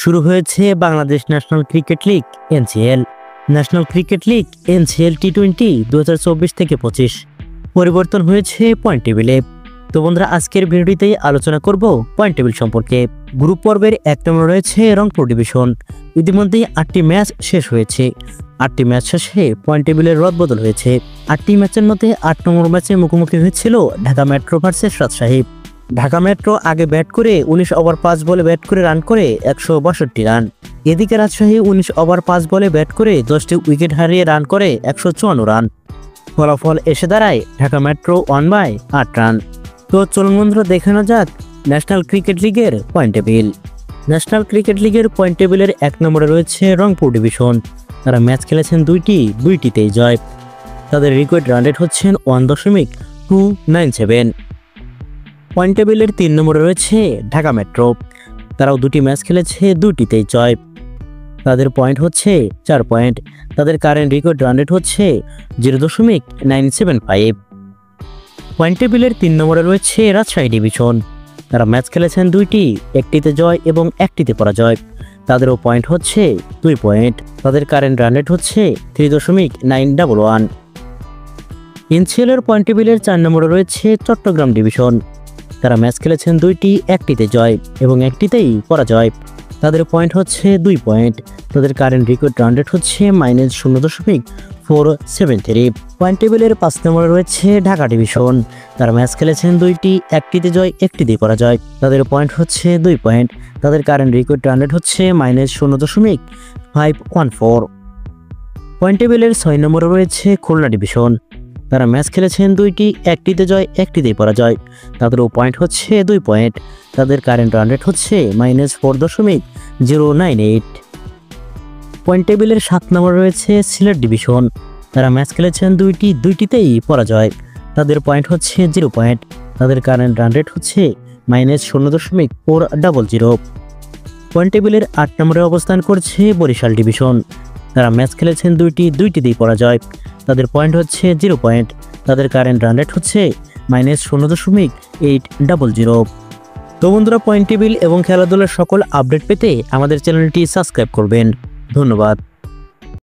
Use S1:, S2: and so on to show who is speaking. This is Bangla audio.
S1: শুরু হয়েছে Bangladesh national cricket league NCL. National cricket league NCL টি-20 2024 থেকে 25 পরিবর্তন হয়েছে পয়েন্ট টেবিলে। তো বন্ধুরা, আজকের ভিডিওতেই আলোচনা করব পয়েন্ট টেবিল সম্পর্কে। গ্রুপ পর্বের 1 নম্বরে রয়েছে রংপুর ডিভিশন। ইতিমধ্যেই 8টি ম্যাচ শেষ হয়েছে। 8টি ম্যাচ শেষে পয়েন্ট টেবিলের রদবদল হয়েছে। 8টি ম্যাচের মধ্যে 8 নম্বর ম্যাচে মুখোমুখি হয়েছিল Dhaka metro versus Rajshahi. Dhaka metro আগে ব্যাট করে 19 ওভার 5 বলে ব্যাট করে রান করে 162 রান। এদিকে রাজশাহী 19 ওভার 5 বলে ব্যাট করে 10টি উইকেট হারিয়ে রান করে 154 রান। ফলাফল এসে দাঁড়ায় ঢাকা মেট্রো 1/8 রান। তো চলুন বন্ধুরা, দেখে নেওয়া যাক ন্যাশনাল ক্রিকেট লিগের পয়েন্ট টেবিল। ন্যাশনাল ক্রিকেট লিগের পয়েন্ট টেবিলের 1 নম্বরে রয়েছে রংপুর ডিভিশন। তারা ম্যাচ খেলেছেন দুইটিতেই জয়। তাদের রিকোয়েড রান রেট হচ্ছেন 1.297। পয়েন্ট টেবিলের 3 নম্বরে রয়েছে ঢাকা মেট্রো। তারাও 2টি ম্যাচ খেলেছে, 2টিতেই জয়। তাদের পয়েন্ট হচ্ছে 4 পয়েন্ট। তাদের কারেন্ট রিকোয়েড রান রেট হচ্ছে 0.975। পয়েন্ট টেবিলের 3 নম্বরে রয়েছে রাজশাহী ডিভিশন। তারা ম্যাচ খেলেছেন 2টি, 1টিতে জয় এবং 1টিতে পরাজয়। তাদেরও পয়েন্ট হচ্ছে 2 পয়েন্ট। তাদের কারেন্ট রান রেট হচ্ছে 3.911। এনসিএলের পয়েন্ট টেবিলের 4 নম্বরে রয়েছে চট্টগ্রাম ডিভিশন। তারা ম্যাচ খেলেছেন 2টি, 1টিতে জয় এবং 1টিতেই পরাজয়। তাদের পয়েন্ট হচ্ছে 2 পয়েন্ট। তাদের কারেন্ট রিকোয়েড রান রেট হচ্ছে -0.473। পয়েন্ট টেবিলের 5 নম্বরে রয়েছে ঢাকা ডিভিশন। তারা ম্যাচ খেলেছেন 2টি, 1টিতে জয়, 1টিতেই পরাজয়। তাদের পয়েন্ট হচ্ছে 2 পয়েন্ট। তাদের কারেন্ট রিকোয়েড রান রেট হচ্ছে -0.514। পয়েন্ট টেবিলের 6 নম্বরে রয়েছে খুলনা ডিভিশন। তারা ম্যাচ খেলেছেন 2টি, 1টিতে জয়, 1টিতেই পরাজয়। তাদেরও পয়েন্ট হচ্ছে 2 পয়েন্ট। তাদের কারেন্ট রান রেট হচ্ছে -4.098। পয়েন্ট টেবিলের 7 নম্বরে রয়েছে সিলেট ডিভিশন। তারা ম্যাচ খেলেছেন 2টি, 2টিতেই পরাজয়। তাদের পয়েন্ট হচ্ছে 0 পয়েন্ট। তাদের কারেন্ট রান রেট হচ্ছে -0.400। পয়েন্ট টেবিলের 8 নম্বরে অবস্থান করছে বরিশাল ডিভিশন। তারা ম্যাচ খেলেছেন 2টি, 2টিতেই পরাজয়। তাদের পয়েন্ট হচ্ছে 0 পয়েন্ট। তাদের কারেন্ট রান রেট হচ্ছে -0.800। তো বন্ধুরা, পয়েন্ট টেবিল এবং খেলাধুলার সকল আপডেট পেতে আমাদের চ্যানেলটি সাবস্ক্রাইব করবেন। ধন্যবাদ।